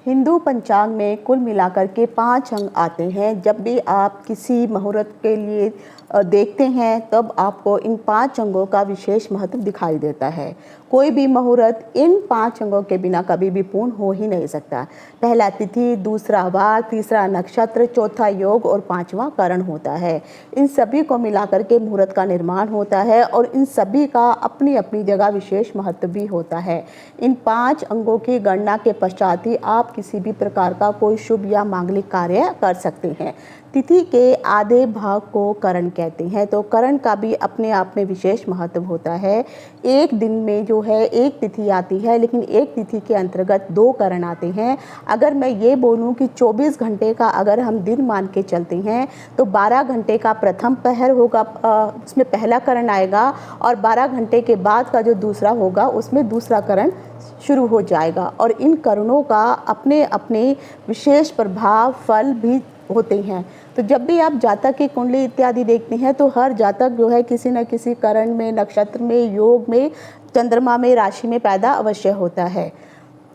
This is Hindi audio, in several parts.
हिंदू पंचांग में कुल मिलाकर के 5 अंग आते हैं। जब भी आप किसी मुहूर्त के लिए देखते हैं तब आपको इन 5 अंगों का विशेष महत्व दिखाई देता है। कोई भी मुहूर्त इन 5 अंगों के बिना कभी भी पूर्ण हो ही नहीं सकता। पहला तिथि, दूसरा वार, तीसरा नक्षत्र, चौथा योग और 5वां करण होता है। इन सभी को मिलाकर के मुहूर्त का निर्माण होता है और इन सभी का अपनी अपनी जगह विशेष महत्व भी होता है। इन 5 अंगों की गणना के पश्चात ही आप किसी भी प्रकार का कोई शुभ या मांगलिक कार्य कर सकते हैं। तिथि के आधे भाग को करण कहते हैं, तो करण का भी अपने आप में विशेष महत्व होता है। एक दिन में जो है एक तिथि आती है, लेकिन एक तिथि के अंतर्गत 2 करण आते हैं। अगर मैं ये बोलूं कि 24 घंटे का अगर हम दिन मान के चलते हैं तो 12 घंटे का प्रथम पहर होगा, उसमें पहला करण आएगा, और 12 घंटे के बाद का जो दूसरा होगा उसमें दूसरा करण शुरू हो जाएगा। और इन करणों का अपने अपने विशेष प्रभाव फल भी होते हैं। तो जब भी आप जातक की कुंडली इत्यादि देखते हैं तो हर जातक जो है किसी न किसी करण में, नक्षत्र में, योग में, चंद्रमा में, राशि में पैदा अवश्य होता है।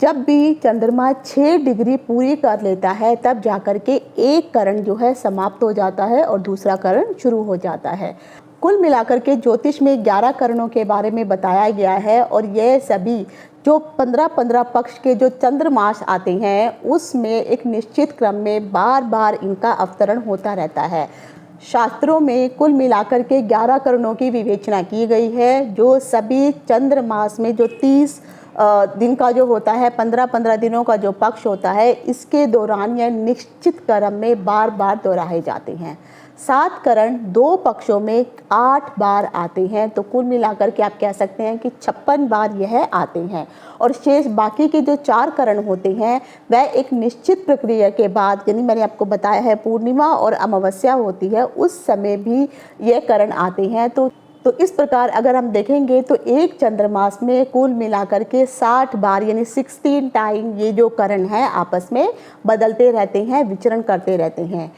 जब भी चंद्रमा 6 डिग्री पूरी कर लेता है तब जाकर के एक करण जो है समाप्त हो जाता है और दूसरा करण शुरू हो जाता है। कुल मिलाकर के ज्योतिष में 11 करणों के बारे में बताया गया है और यह सभी जो 15-15 पक्ष के जो चंद्रमास आते हैं उसमें एक निश्चित क्रम में बार बार इनका अवतरण होता रहता है। शास्त्रों में कुल मिलाकर के 11 करणों की विवेचना की गई है, जो सभी चंद्रमास में जो 30 दिन का जो होता है, 15-15 दिनों का जो पक्ष होता है, इसके दौरान यह निश्चित क्रम में बार बार दोहराए जाते हैं। 7 करण 2 पक्षों में 8 बार आते हैं, तो कुल मिलाकर के आप कह सकते हैं कि 56 बार यह आते हैं। और शेष बाकी के जो 4 करण होते हैं वह एक निश्चित प्रक्रिया के बाद, यानी मैंने आपको बताया है पूर्णिमा और अमावस्या होती है उस समय भी ये करण आते हैं। तो इस प्रकार अगर हम देखेंगे तो एक चंद्रमास में कुल मिलाकर के 60 बार यानी 16 टाइम ये जो करण है आपस में बदलते रहते हैं, विचरण करते रहते हैं।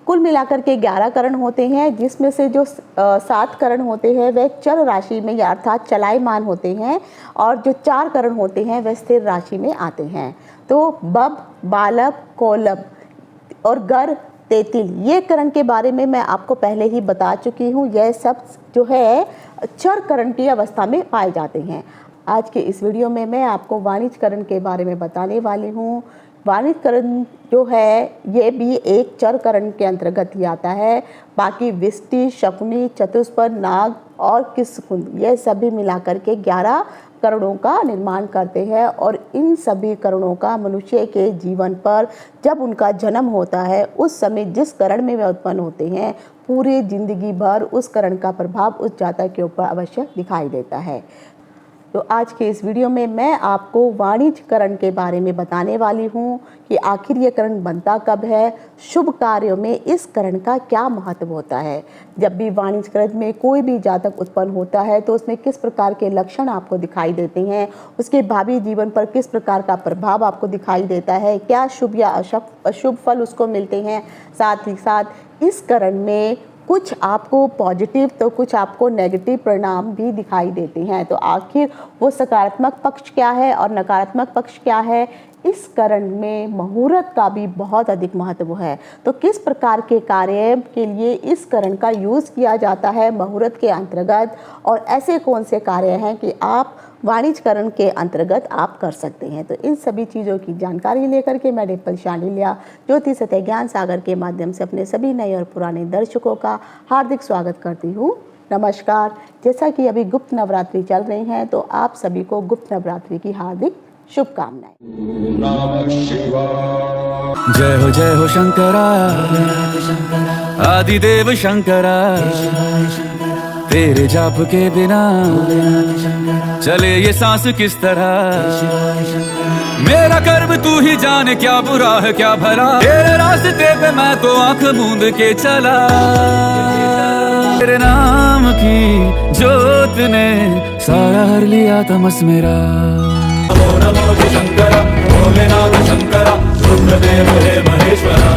कुल मिलाकर के 11 करण होते हैं, जिसमें से जो 7 करण होते हैं वह चल राशि में या अर्थात चलायमान होते हैं और जो 4 करण होते हैं वह स्थिर राशि में आते हैं। तो बब, बालब, कोलब और गर, तेतिल ये करण के बारे में मैं आपको पहले ही बता चुकी हूँ। यह सब जो है चर करण की अवस्था में पाए जाते हैं। आज के इस वीडियो में मैं आपको वाणिज्य करण के बारे में बताने वाली हूँ। वाणिज्य करण जो है ये भी एक चर करण के अंतर्गत ही आता है। बाकी विष्टि, शकुनी, चतुष्पद, नाग और किस्कुंद यह सभी मिलाकर के 11 करणों का निर्माण करते हैं और इन सभी करणों का मनुष्य के जीवन पर जब उनका जन्म होता है उस समय जिस करण में वे उत्पन्न होते हैं पूरी जिंदगी भर उस करण का प्रभाव उस जातक के ऊपर अवश्य दिखाई देता है। तो आज के इस वीडियो में मैं आपको वाणिज्य करण के बारे में बताने वाली हूँ कि आखिर ये करण बनता कब है, शुभ कार्यों में इस करण का क्या महत्व होता है। जब भी वाणिज्य करण में कोई भी जातक उत्पन्न होता है तो उसमें किस प्रकार के लक्षण आपको दिखाई देते हैं, उसके भावी जीवन पर किस प्रकार का प्रभाव आपको दिखाई देता है, क्या शुभ या अशुभ फल उसको मिलते हैं। साथ ही साथ इस करण में कुछ आपको पॉजिटिव तो कुछ आपको नेगेटिव परिणाम भी दिखाई देते हैं। तो आखिर वो सकारात्मक पक्ष क्या है और नकारात्मक पक्ष क्या है, इस करण में मुहूर्त का भी बहुत अधिक महत्व है। तो किस प्रकार के कार्य के लिए इस करण का यूज़ किया जाता है मुहूर्त के अंतर्गत, और ऐसे कौन से कार्य हैं कि आप वाणिज्य करण के अंतर्गत आप कर सकते हैं। तो इन सभी चीज़ों की जानकारी लेकर के मैं डिम्पल शांडिल्य ज्योतिष सत्य ज्ञान सागर के माध्यम से अपने सभी नए और पुराने दर्शकों का हार्दिक स्वागत करती हूँ। नमस्कार। जैसा कि अभी गुप्त नवरात्रि चल रही हैं तो आप सभी को गुप्त नवरात्रि की हार्दिक शुभकामनाएं। जय हो शंकरा, आदिदेव शंकरा, तेरे जाप के बिना चले ये सांस किस तरह। मेरा कर्म तू ही जाने, क्या बुरा है क्या भला, तेरे रास्ते पे मैं तो आंख मूंद के चला। तेरे नाम की जोत ने सारा हर लिया तमस मेरा। नमो नमो शंकरा, भोलेनाथ शंकरा, रुद्रदेव हे महेश्वरा।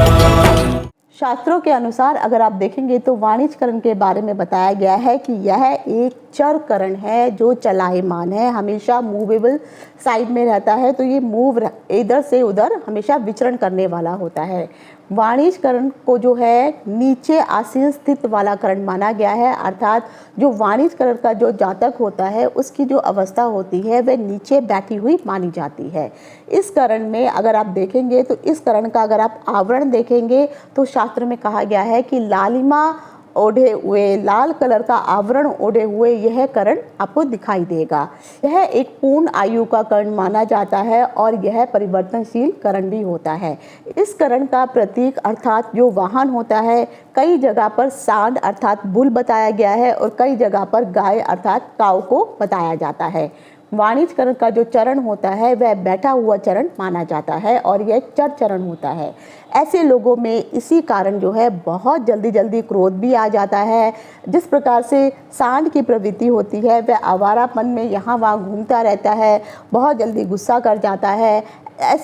शास्त्रों के अनुसार अगर आप देखेंगे तो वाणिज्यकरण के बारे में बताया गया है कि यह एक चर करण है जो चलायमान है, हमेशा मूवेबल साइड में रहता है। तो ये मूव इधर से उधर हमेशा विचरण करने वाला होता है। वाणिज्यकरण को जो है नीचे आसीन स्थित वाला करण माना गया है, अर्थात जो वाणिज्यकरण का जो जातक होता है उसकी जो अवस्था होती है वह नीचे बैठी हुई मानी जाती है। इस करण में अगर आप देखेंगे तो इस करण का अगर आप आवरण देखेंगे तो शास्त्र में कहा गया है कि लालिमा ओढ़े हुए, लाल कलर का आवरण ओढ़े हुए यह करण आपको दिखाई देगा। यह एक पूर्ण आयु का करण माना जाता है और यह परिवर्तनशील करण भी होता है। इस करण का प्रतीक अर्थात जो वाहन होता है, कई जगह पर सांड अर्थात बुल बताया गया है और कई जगह पर गाय अर्थात काऊ को बताया जाता है। वाणिज्यकरण का जो चरण होता है वह बैठा हुआ चरण माना जाता है और यह चर चरण होता है। ऐसे लोगों में इसी कारण जो है बहुत जल्दी जल्दी क्रोध भी आ जाता है। जिस प्रकार से सांड की प्रवृत्ति होती है वह आवारापन में यहाँ वहाँ घूमता रहता है, बहुत जल्दी गुस्सा कर जाता है,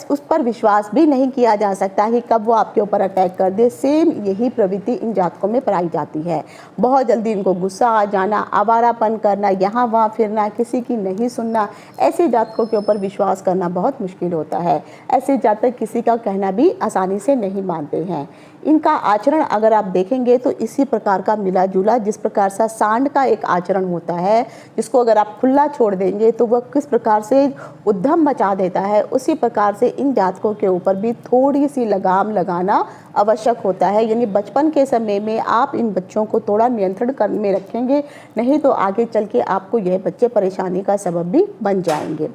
उस पर विश्वास भी नहीं किया जा सकता कि कब वो आपके ऊपर अटैक कर दे। सेम यही प्रवृत्ति इन जातकों में पाई जाती है। बहुत जल्दी इनको गुस्सा आ जाना, आवारापन करना, यहाँ वहाँ फिरना, किसी की नहीं सुनना, ऐसे जातकों के ऊपर विश्वास करना बहुत मुश्किल होता है। ऐसे जातक किसी का कहना भी आसानी से नहीं मानते हैं। इनका आचरण अगर आप देखेंगे तो इसी प्रकार का मिला जुला, जिस प्रकार से सांड का एक आचरण होता है जिसको अगर आप खुला छोड़ देंगे तो वह किस प्रकार से उद्यम मचा देता है, उसी प्रकार से इन जातकों के ऊपर भी थोड़ी सी लगाम लगाना आवश्यक होता है। यानी बचपन के समय में आप इन बच्चों को थोड़ा नियंत्रण में रखेंगे, नहीं तो आगे चल के आपको यह बच्चे परेशानी का सबब भी बन जाएंगे।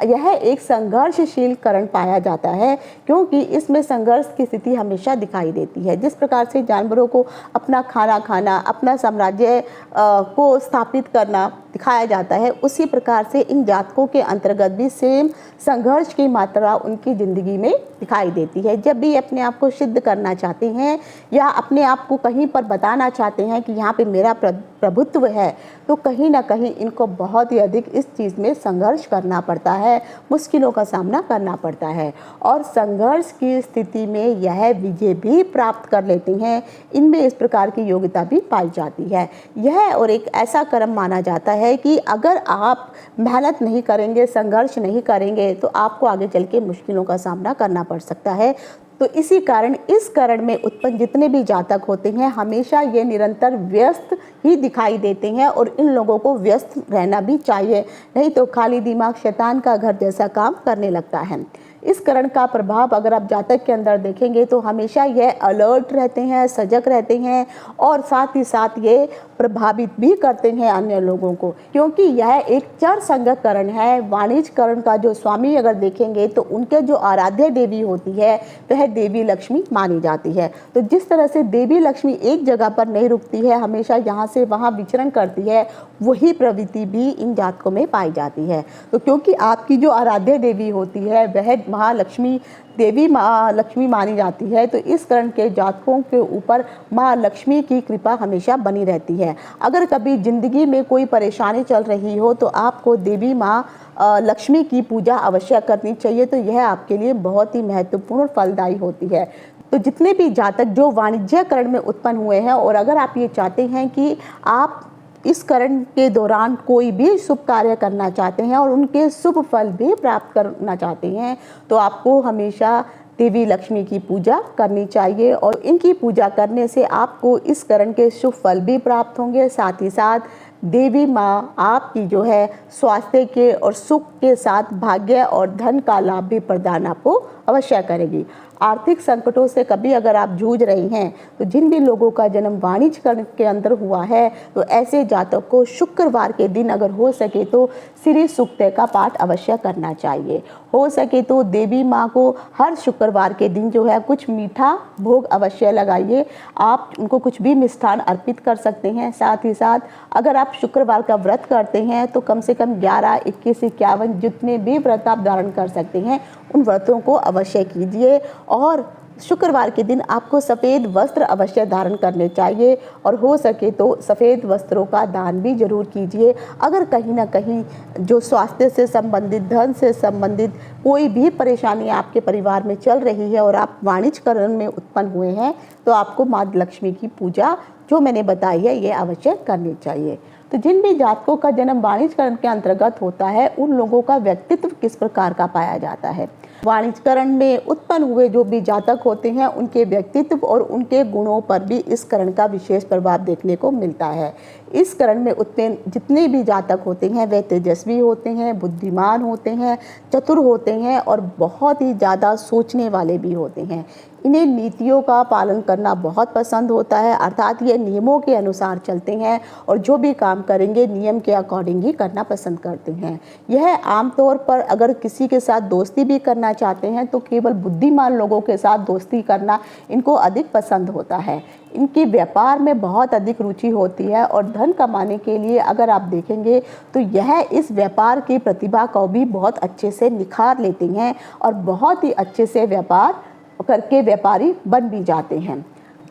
यह एक संघर्षशील करण पाया जाता है क्योंकि इसमें संघर्ष की स्थिति हमेशा दिखाई देती है। जिस प्रकार से जानवरों को अपना खाना खाना, अपना साम्राज्य को स्थापित करना दिखाया जाता है, उसी प्रकार से इन जातकों के अंतर्गत भी सेम संघर्ष की मात्रा उनकी ज़िंदगी में दिखाई देती है। जब भी अपने आप को सिद्ध करना चाहते हैं या अपने आप को कहीं पर बताना चाहते हैं कि यहाँ पे मेरा प्रभुत्व है, तो कहीं ना कहीं इनको बहुत ही अधिक इस चीज़ में संघर्ष करना पड़ता है, मुश्किलों का सामना करना पड़ता है और संघर्ष की स्थिति में यह विजय भी प्राप्त कर लेते हैं। इनमें इस प्रकार की योग्यता भी पाई जाती है। यह और एक ऐसा कर्म माना जाता है कि अगर आप मेहनत नहीं करेंगे, संघर्ष नहीं करेंगे तो आपको आगे चल के मुश्किलों का सामना करना पड़ सकता है। तो इसी कारण इस करण में उत्पन्न जितने भी जातक होते हैं हमेशा ये निरंतर व्यस्त ही दिखाई देते हैं और इन लोगों को व्यस्त रहना भी चाहिए, नहीं तो खाली दिमाग शैतान का घर जैसा काम करने लगता है। इस करण का प्रभाव अगर आप जातक के अंदर देखेंगे तो हमेशा यह अलर्ट रहते हैं, सजग रहते हैं और साथ ही साथ ये प्रभावित भी करते हैं अन्य लोगों को, क्योंकि यह एक चर संगत करण है। वाणिज्यकरण का जो स्वामी अगर देखेंगे तो उनके जो आराध्य देवी होती है वह देवी लक्ष्मी मानी जाती है। तो जिस तरह से देवी लक्ष्मी एक जगह पर नहीं रुकती है, हमेशा यहाँ से वहाँ विचरण करती है, वही प्रवृत्ति भी इन जातकों में पाई जाती है। तो क्योंकि आपकी जो आराध्य देवी होती है वह महालक्ष्मी देवी माँ लक्ष्मी मानी जाती है, तो इस करण के जातकों के ऊपर माँ लक्ष्मी की कृपा हमेशा बनी रहती है। अगर कभी जिंदगी में कोई परेशानी चल रही हो तो आपको देवी माँ लक्ष्मी की पूजा अवश्य करनी चाहिए। तो यह आपके लिए बहुत ही महत्वपूर्ण और फलदायी होती है। तो जितने भी जातक जो वाणिज्यकरण में उत्पन्न हुए हैं और अगर आप ये चाहते हैं कि आप इस करण के दौरान कोई भी शुभ कार्य करना चाहते हैं और उनके शुभ फल भी प्राप्त करना चाहते हैं, तो आपको हमेशा देवी लक्ष्मी की पूजा करनी चाहिए और इनकी पूजा करने से आपको इस करण के शुभ फल भी प्राप्त होंगे। साथ ही साथ देवी माँ आपकी जो है स्वास्थ्य के और सुख के साथ भाग्य और धन का लाभ भी प्रदान आपको अवश्य करेगी। आर्थिक संकटों से कभी अगर आप जूझ रही हैं तो जिन भी लोगों का जन्म वाणिज्यकरण के अंदर हुआ है तो ऐसे जातक को शुक्रवार के दिन अगर हो सके तो श्री सूक्त का पाठ अवश्य करना चाहिए। हो सके तो देवी माँ को हर शुक्रवार के दिन जो है कुछ मीठा भोग अवश्य लगाइए। आप उनको कुछ भी मिष्ठान अर्पित कर सकते हैं। साथ ही साथ अगर आप शुक्रवार का व्रत करते हैं तो कम से कम 11, 21, 51 जितने भी व्रत आप धारण कर सकते हैं उन व्रतों को अवश्य कीजिए और शुक्रवार के दिन आपको सफ़ेद वस्त्र अवश्य धारण करने चाहिए और हो सके तो सफ़ेद वस्त्रों का दान भी जरूर कीजिए। अगर कहीं ना कहीं जो स्वास्थ्य से संबंधित, धन से संबंधित कोई भी परेशानी आपके परिवार में चल रही है और आप वाणिज्यकरण में उत्पन्न हुए हैं, तो आपको माँ लक्ष्मी की पूजा जो मैंने बताई है ये अवश्य करनी चाहिए। तो जिन भी जातकों का जन्म वाणिज्यकरण के अंतर्गत होता है, उन लोगों का व्यक्तित्व किस प्रकार का पाया जाता है। वाणिज्यकरण में उत्पन्न हुए जो भी जातक होते हैं, उनके व्यक्तित्व और उनके गुणों पर भी इस करण का विशेष प्रभाव देखने को मिलता है। इस करण में उत्पन्न जितने भी जातक होते हैं वे तेजस्वी होते हैं, बुद्धिमान होते हैं, चतुर होते हैं और बहुत ही ज़्यादा सोचने वाले भी होते हैं। इन्हें नीतियों का पालन करना बहुत पसंद होता है, अर्थात ये नियमों के अनुसार चलते हैं और जो भी काम करेंगे नियम के अकॉर्डिंग ही करना पसंद करते हैं। यह आमतौर पर अगर किसी के साथ दोस्ती भी करना चाहते हैं तो केवल बुद्धिमान लोगों के साथ दोस्ती करना इनको अधिक पसंद होता है। इनकी व्यापार में बहुत अधिक रुचि होती है और धन कमाने के लिए अगर आप देखेंगे तो यह इस व्यापार की प्रतिभा को भी बहुत अच्छे से निखार लेते हैं और बहुत ही अच्छे से व्यापार करके व्यापारी बन भी जाते हैं।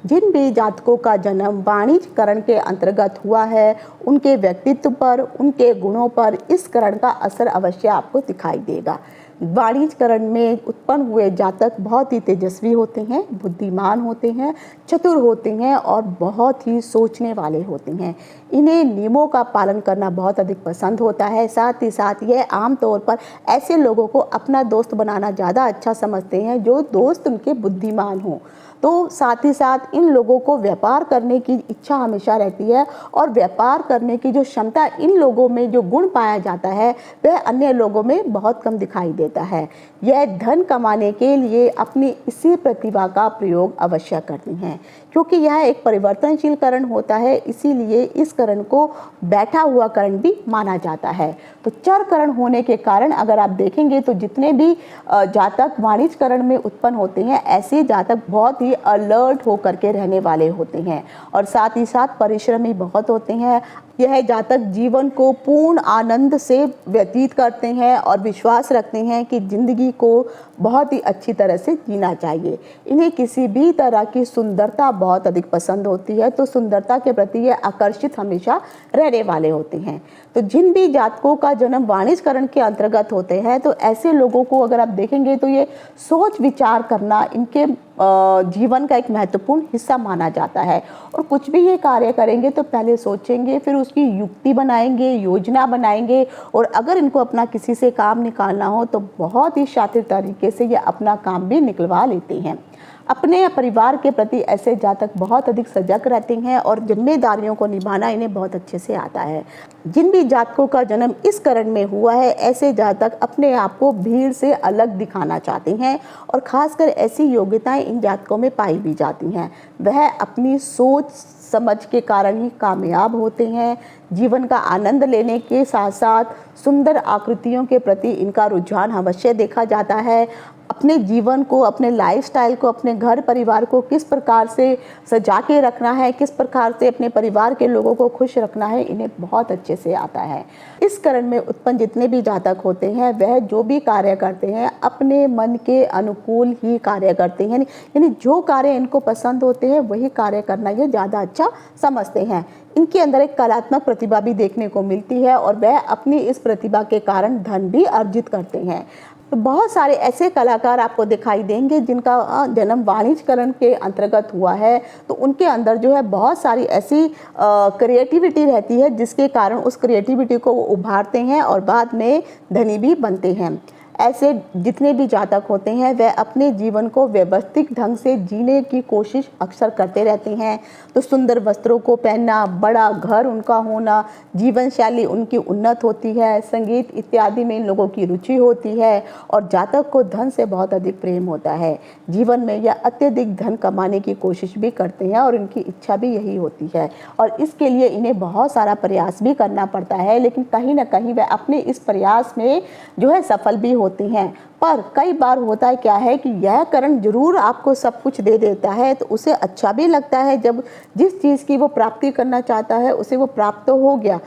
जिन भी जातकों का जन्म वाणिज्यकरण के अंतर्गत हुआ है, उनके व्यक्तित्व पर, उनके गुणों पर इस करण का असर अवश्य आपको दिखाई देगा। वाणिज्यकरण में उत्पन्न हुए जातक बहुत ही तेजस्वी होते हैं, बुद्धिमान होते हैं, चतुर होते हैं और बहुत ही सोचने वाले होते हैं। इन्हें नियमों का पालन करना बहुत अधिक पसंद होता है। साथ ही साथ यह आमतौर पर ऐसे लोगों को अपना दोस्त बनाना ज़्यादा अच्छा समझते हैं जो दोस्त उनके बुद्धिमान हों। तो साथ ही साथ इन लोगों को व्यापार करने की इच्छा हमेशा रहती है और व्यापार करने की जो क्षमता इन लोगों में जो गुण पाया जाता है वह अन्य लोगों में बहुत कम दिखाई देता है। यह धन कमाने के लिए अपनी इसी प्रतिभा का प्रयोग अवश्य करते हैं। क्योंकि यह एक परिवर्तनशील करण होता है, इसीलिए इस करण को बैठा हुआ करण भी माना जाता है। तो चर करण होने के कारण अगर आप देखेंगे तो जितने भी जातक वाणिज्यकरण में उत्पन्न होते हैं, ऐसे जातक बहुत ही अलर्ट होकर के रहने वाले होते हैं और साथ ही साथ परिश्रमी बहुत होते हैं। यह जातक जीवन को पूर्ण आनंद से व्यतीत करते हैं और विश्वास रखते हैं कि जिंदगी को बहुत ही अच्छी तरह से जीना चाहिए। इन्हें किसी भी तरह की सुंदरता बहुत अधिक पसंद होती है, तो सुंदरता के प्रति ये आकर्षित हमेशा रहने वाले होते हैं। तो जिन भी जातकों का जन्म वाणिज्यकरण के अंतर्गत होते हैं, तो ऐसे लोगों को अगर आप देखेंगे तो ये सोच विचार करना इनके जीवन का एक महत्वपूर्ण हिस्सा माना जाता है और कुछ भी ये कार्य करेंगे तो पहले सोचेंगे, फिर उसकी युक्ति बनाएंगे, योजना बनाएंगे और अगर इनको अपना किसी से काम निकालना हो तो बहुत ही शातिर तरीके से ये अपना काम भी निकलवा लेते हैं। अपने परिवार के प्रति ऐसे जातक बहुत अधिक सजग रहते हैं और जिम्मेदारियों को निभाना इन्हें बहुत अच्छे से आता है। जिन भी जातकों का जन्म इस करण में हुआ है, ऐसे जातक अपने आप को भीड़ से अलग दिखाना चाहते हैं और खासकर ऐसी योग्यताएं इन जातकों में पाई भी जाती हैं। वह अपनी सोच समझ के कारण ही कामयाब होते हैं। जीवन का आनंद लेने के साथ साथ सुंदर आकृतियों के प्रति इनका रुझान अवश्य देखा जाता है। अपने जीवन को, अपने लाइफस्टाइल को, अपने घर परिवार को किस प्रकार से सजा के रखना है, किस प्रकार से अपने परिवार के लोगों को खुश रखना है, इन्हें बहुत अच्छे से आता है। इस करण में उत्पन्न जितने भी जातक होते हैं वह जो भी कार्य करते हैं अपने मन के अनुकूल ही कार्य करते हैं, यानी जो कार्य इनको पसंद होते हैं वही कार्य करना ये ज़्यादा अच्छा समझते हैं। इनके अंदर एक कलात्मक प्रतिभा भी देखने को मिलती है और वह अपनी इस प्रतिभा के कारण धन भी अर्जित करते हैं। तो बहुत सारे ऐसे कलाकार आपको दिखाई देंगे जिनका जन्म वाणिज्यकरण के अंतर्गत हुआ है, तो उनके अंदर जो है बहुत सारी ऐसी क्रिएटिविटी रहती है जिसके कारण उस क्रिएटिविटी को वो उभारते हैं और बाद में धनी भी बनते हैं। ऐसे जितने भी जातक होते हैं वह अपने जीवन को व्यवस्थित ढंग से जीने की कोशिश अक्सर करते रहते हैं। तो सुंदर वस्त्रों को पहनना, बड़ा घर उनका होना, जीवन शैली उनकी उन्नत होती है, संगीत इत्यादि में इन लोगों की रुचि होती है और जातक को धन से बहुत अधिक प्रेम होता है। जीवन में यह अत्यधिक धन कमाने की कोशिश भी करते हैं और इनकी इच्छा भी यही होती है और इसके लिए इन्हें बहुत सारा प्रयास भी करना पड़ता है, लेकिन कहीं ना कहीं वह अपने इस प्रयास में जो है सफल भी होती हैं। पर कई बार होता है क्या है कि यह करण जरूर आपको सब कुछ दे देता है, तो उसे अच्छा भी लगता है जब जिस चीज़ की वो प्राप्ति करना चाहता है उसे वो प्राप्त तो हो गया,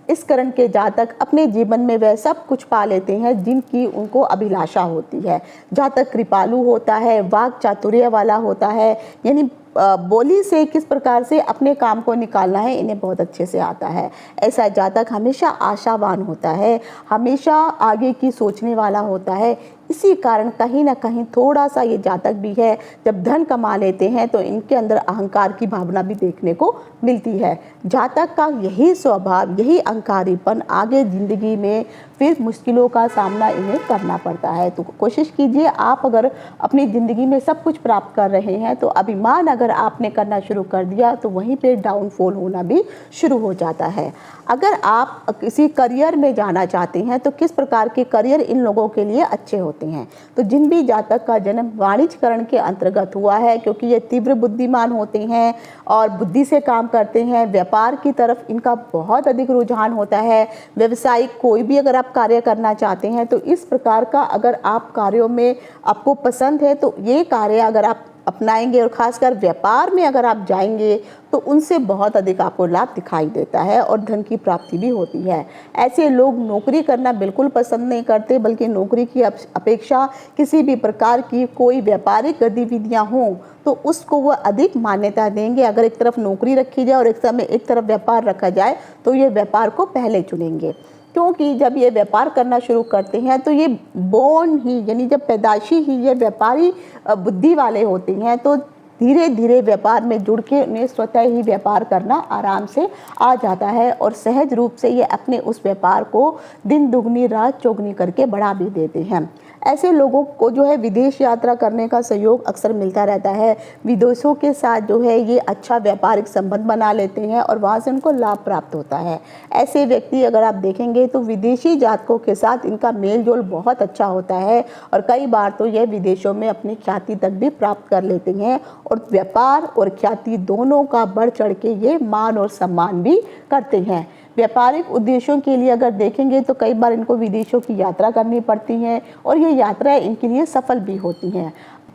इस करण के जातक अपने जीवन में वह सब कुछ पा लेते हैं जिनकी उनको अभिलाषा होती है। जातक कृपालु होता है, वाक चातुर्य वाला होता है, यानी बोली से किस प्रकार से अपने काम को निकालना है इन्हें बहुत अच्छे से आता है। ऐसा जातक हमेशा आशावान होता है, हमेशा आगे की सोचने वाला होता है। इसी कारण कहीं ना कहीं थोड़ा सा ये जातक भी है, जब धन कमा लेते हैं तो इनके अंदर अहंकार की भावना भी देखने को मिलती है। जातक का यही स्वभाव, यही अहंकारीपन आगे ज़िंदगी में फिर मुश्किलों का सामना इन्हें करना पड़ता है। तो कोशिश कीजिए, आप अगर अपनी ज़िंदगी में सब कुछ प्राप्त कर रहे हैं तो अभिमान अगर आपने करना शुरू कर दिया तो वहीं पे डाउनफॉल होना भी शुरू हो जाता है। अगर आप किसी करियर में जाना चाहते हैं तो किस प्रकार के करियर इन लोगों के लिए अच्छे होते हैं, तो जिन भी जातक का जन्म वाणिज्यकरण के अंतर्गत हुआ है, क्योंकि ये तीव्र बुद्धिमान होते हैं और बुद्धि से काम करते हैं, व्यापार की तरफ इनका बहुत अधिक रुझान होता है। व्यवसायिक कोई भी अगर आप कार्य करना चाहते हैं तो इस प्रकार का अगर आप कार्यों में आपको पसंद है तो ये कार्य अगर आप अपनाएंगे और ख़ासकर व्यापार में अगर आप जाएंगे तो उनसे बहुत अधिक आपको लाभ दिखाई देता है और धन की प्राप्ति भी होती है। ऐसे लोग नौकरी करना बिल्कुल पसंद नहीं करते, बल्कि नौकरी की अपेक्षा किसी भी प्रकार की कोई व्यापारिक गतिविधियां हों तो उसको वह अधिक मान्यता देंगे। अगर एक तरफ नौकरी रखी जाए और एक तरफ व्यापार रखा जाए तो ये व्यापार को पहले चुनेंगे, क्योंकि जब ये व्यापार करना शुरू करते हैं तो ये बोर्न ही, यानी जब पैदाइशी ही ये व्यापारी बुद्धि वाले होते हैं तो धीरे धीरे व्यापार में जुड़ के उन्हें स्वतः ही व्यापार करना आराम से आ जाता है और सहज रूप से ये अपने उस व्यापार को दिन दुगनी रात चौगनी करके बढ़ा भी देते हैं। ऐसे लोगों को जो है विदेश यात्रा करने का सहयोग अक्सर मिलता रहता है। विदेशों के साथ जो है ये अच्छा व्यापारिक संबंध बना लेते हैं और वहाँ से उनको लाभ प्राप्त होता है। ऐसे व्यक्ति अगर आप देखेंगे तो विदेशी जातकों के साथ इनका मेल जोल बहुत अच्छा होता है और कई बार तो यह विदेशों में अपनी ख्याति तक भी प्राप्त कर लेते हैं और व्यापार और ख्याति दोनों का बढ़ चढ़ के ये मान और सम्मान भी करते हैं। व्यापारिक उद्देश्यों के लिए अगर देखेंगे तो कई बार इनको विदेशों की यात्रा करनी पड़ती है और ये यात्राएं इनके लिए सफल भी होती हैं।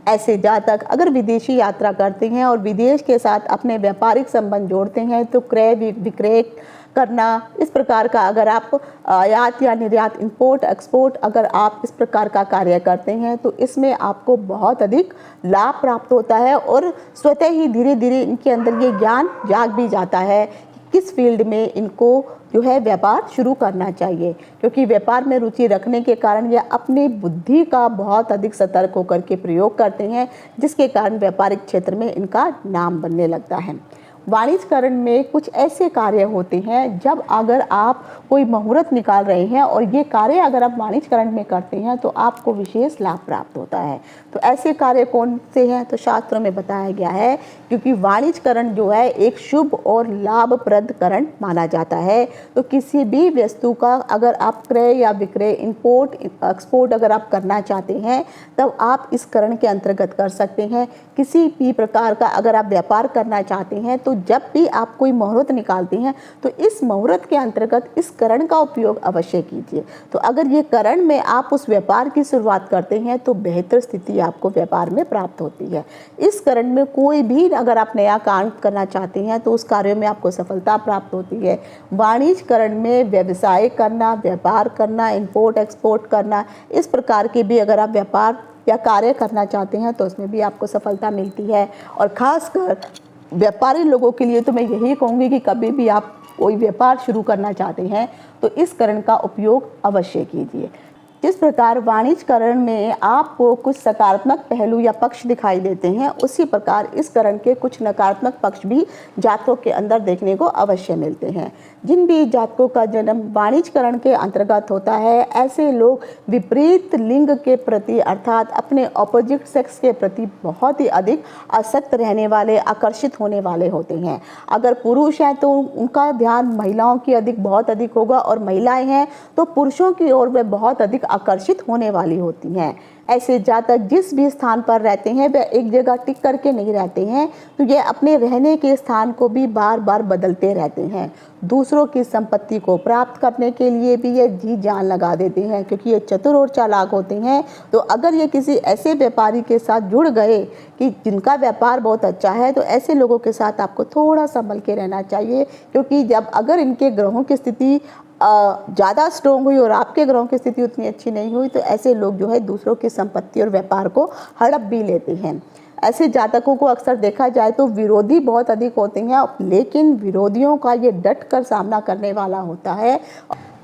ऐसे जातक अगर विदेशी यात्रा करते हैं और विदेश के साथ अपने व्यापारिक संबंध जोड़ते हैं तो क्रय विक्रय करना, इस प्रकार का अगर आप आयात या निर्यात, इंपोर्ट एक्सपोर्ट अगर आप इस प्रकार का कार्य करते हैं तो इसमें आपको बहुत अधिक लाभ प्राप्त होता है और स्वतः ही धीरे धीरे इनके अंदर ये ज्ञान जाग भी जाता है किस फील्ड में इनको जो है व्यापार शुरू करना चाहिए, क्योंकि व्यापार में रुचि रखने के कारण यह अपनी बुद्धि का बहुत अधिक सतर्क होकर के प्रयोग करते हैं, जिसके कारण व्यापारिक क्षेत्र में इनका नाम बनने लगता है। वाणिज्यकरण में कुछ ऐसे कार्य होते हैं जब अगर आप कोई मुहूर्त निकाल रहे हैं और ये कार्य अगर आप वाणिज्यकरण में करते हैं तो आपको विशेष लाभ प्राप्त होता है। तो ऐसे कार्य कौन से हैं, तो शास्त्रों में बताया गया है, क्योंकि वाणिज्यकरण जो है एक शुभ और लाभप्रद करण माना जाता है। तो किसी भी वस्तु का अगर आप क्रय या विक्रय, इंपोर्ट एक्सपोर्ट अगर आप करना चाहते हैं तब आप इस करण के अंतर्गत कर सकते हैं। किसी भी प्रकार का अगर आप व्यापार करना चाहते हैं तो जब भी आप कोई मुहूर्त निकालते हैं तो इस मुहूर्त के अंतर्गत इस करण का उपयोग अवश्य कीजिए। तो अगर ये करण में आप उस व्यापार की शुरुआत करते हैं तो बेहतर स्थिति आपको व्यापार में प्राप्त होती है। इस करण में कोई भी अगर आप नया काम करना चाहते हैं तो उस कार्य में आपको सफलता प्राप्त होती है। वाणिज्यकरण में व्यवसाय करना, व्यापार करना, इंपोर्ट एक्सपोर्ट करना, इस प्रकार के भी अगर आप व्यापार या कार्य करना चाहते हैं तो उसमें भी आपको सफलता मिलती है। और ख़ासकर व्यापारी लोगों के लिए तो मैं यही कहूँगी कि कभी भी आप कोई व्यापार शुरू करना चाहते हैं तो इस करण का उपयोग अवश्य कीजिए। जिस प्रकार वाणिज्यकरण में आपको कुछ सकारात्मक पहलू या पक्ष दिखाई देते हैं, उसी प्रकार इस करण के कुछ नकारात्मक पक्ष भी जातकों के अंदर देखने को अवश्य मिलते हैं। जिन भी जातकों का जन्म वाणिज्यकरण के अंतर्गत होता है, ऐसे लोग विपरीत लिंग के प्रति अर्थात अपने ऑपोजिट सेक्स के प्रति बहुत ही अधिक आसक्त रहने वाले, आकर्षित होने वाले होते हैं। अगर पुरुष हैं तो उनका ध्यान महिलाओं की बहुत अधिक होगा और महिलाएं हैं तो पुरुषों की ओर वे बहुत अधिक आकर्षित होने वाली होती हैं। ऐसे जातक जिस भी स्थान पर रहते हैं वे एक जगह टिक करके नहीं रहते हैं, तो ये अपने रहने के स्थान को भी बार बार बदलते रहते हैं। दूसरों की संपत्ति को प्राप्त करने के लिए भी ये जी जान लगा देते हैं, क्योंकि ये चतुर और चालाक होते हैं। तो अगर ये किसी ऐसे व्यापारी के साथ जुड़ गए कि जिनका व्यापार बहुत अच्छा है, तो ऐसे लोगों के साथ आपको थोड़ा संभल के रहना चाहिए, क्योंकि जब अगर इनके ग्रहों की स्थिति ज़्यादा स्ट्रोंग हुई और आपके ग्रहों की स्थिति उतनी अच्छी नहीं हुई तो ऐसे लोग जो है दूसरों की संपत्ति और व्यापार को हड़प भी लेते हैं। ऐसे जातकों को अक्सर देखा जाए तो विरोधी बहुत अधिक होते हैं, लेकिन विरोधियों का ये डट कर सामना करने वाला होता है।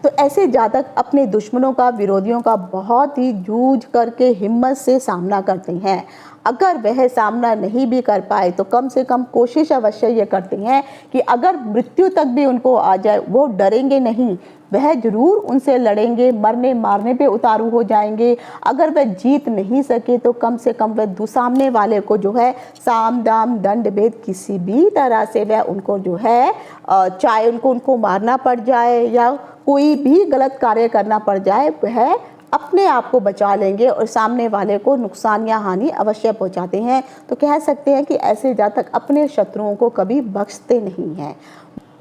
तो ऐसे जातक अपने दुश्मनों का, विरोधियों का बहुत ही जूझ करके हिम्मत से सामना करते हैं। अगर वह सामना नहीं भी कर पाए तो कम से कम कोशिश अवश्य ये करते हैं कि अगर मृत्यु तक भी उनको आ जाए वो डरेंगे नहीं, वह जरूर उनसे लड़ेंगे, मरने मारने पे उतारू हो जाएंगे। अगर वह जीत नहीं सके तो कम से कम वह सामने वाले को जो है साम दाम दंड भेद किसी भी तरह से वह उनको जो है चाहे उनको मारना पड़ जाए या कोई भी गलत कार्य करना पड़ जाए, वह अपने आप को बचा लेंगे और सामने वाले को नुकसान या हानि अवश्य पहुंचाते हैं। तो कह सकते हैं कि ऐसे जातक अपने शत्रुओं को कभी बख्शते नहीं हैं।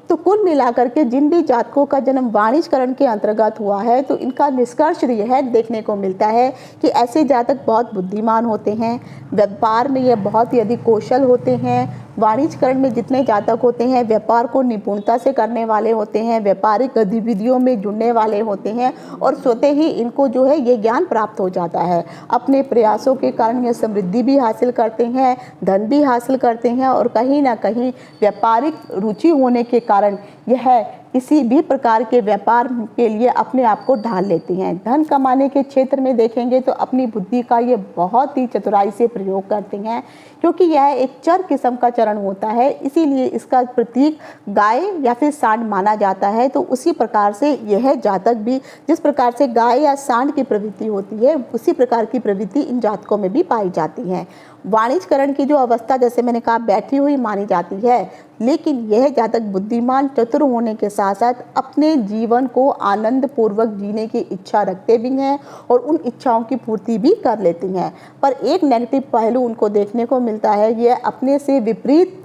तो कुल मिलाकर के जिन भी जातकों का जन्म वाणिज्यकरण के अंतर्गत हुआ है तो इनका निष्कर्ष यह देखने को मिलता है कि ऐसे जातक बहुत बुद्धिमान होते हैं, व्यापार में ये बहुत ही अधिक कौशल होते हैं। वाणिज्यकरण में जितने जातक होते हैं व्यापार को निपुणता से करने वाले होते हैं, व्यापारिक गतिविधियों में जुड़ने वाले होते हैं और स्वतः ही इनको जो है ये ज्ञान प्राप्त हो जाता है। अपने प्रयासों के कारण ये समृद्धि भी हासिल करते हैं, धन भी हासिल करते हैं और कहीं ना कहीं व्यापारिक रुचि होने के कारण यह किसी भी प्रकार के व्यापार के लिए अपने आप को ढाल लेते हैं। धन कमाने के क्षेत्र में देखेंगे तो अपनी बुद्धि का ये बहुत ही चतुराई से प्रयोग करते हैं, क्योंकि यह एक चर किस्म का चरण होता है, इसीलिए इसका प्रतीक गाय या फिर सांड माना जाता है। तो उसी प्रकार से यह जातक भी जिस प्रकार से गाय या सांड की प्रवृत्ति होती है उसी प्रकार की प्रवृत्ति इन जातकों में भी पाई जाती है। वाणिज्यकरण की जो अवस्था जैसे मैंने कहा बैठी हुई मानी जाती है, लेकिन यह जातक बुद्धिमान चतुर होने के साथ साथ अपने जीवन को आनंद पूर्वक जीने की इच्छा रखते भी हैं और उन इच्छाओं की पूर्ति भी कर लेते हैं। पर एक नेगेटिव पहलू उनको देखने को मिलता है, यह अपने से विपरीत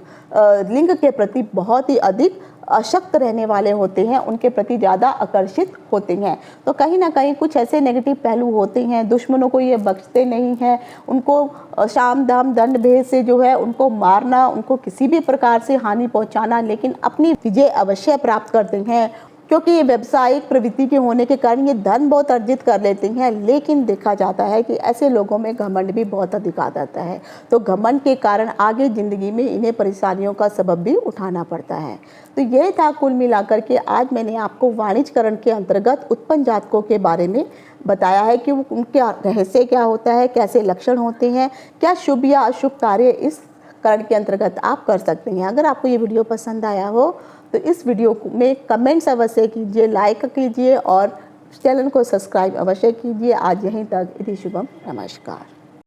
लिंग के प्रति बहुत ही अधिक अशक्त रहने वाले होते हैं, उनके प्रति ज़्यादा आकर्षित होते हैं। तो कहीं ना कहीं कुछ ऐसे नेगेटिव पहलू होते हैं, दुश्मनों को ये बख्शते नहीं हैं, उनको साम दाम दंड भेद से जो है उनको मारना, उनको किसी भी प्रकार से हानि पहुंचाना, लेकिन अपनी विजय अवश्य प्राप्त करते हैं। क्योंकि ये व्यावसायिक प्रवृत्ति के होने के कारण ये धन बहुत अर्जित कर लेते हैं, लेकिन देखा जाता है कि ऐसे लोगों में घमंड भी बहुत अधिक आ जाता है। तो घमंड के कारण आगे ज़िंदगी में इन्हें परेशानियों का सबब भी उठाना पड़ता है। तो यह था कुल मिलाकर के आज मैंने आपको वाणिज्यकरण के अंतर्गत उत्पन्न जातकों के बारे में बताया है कि उनके रहस्य क्या होता है, कैसे लक्षण होते हैं, क्या शुभ या अशुभ कार्य इस करण के अंतर्गत आप कर सकते हैं। अगर आपको ये वीडियो पसंद आया हो तो इस वीडियो में कमेंट्स अवश्य कीजिए, लाइक कीजिए और चैनल को सब्सक्राइब अवश्य कीजिए। आज यहीं तक, इति शुभम, नमस्कार।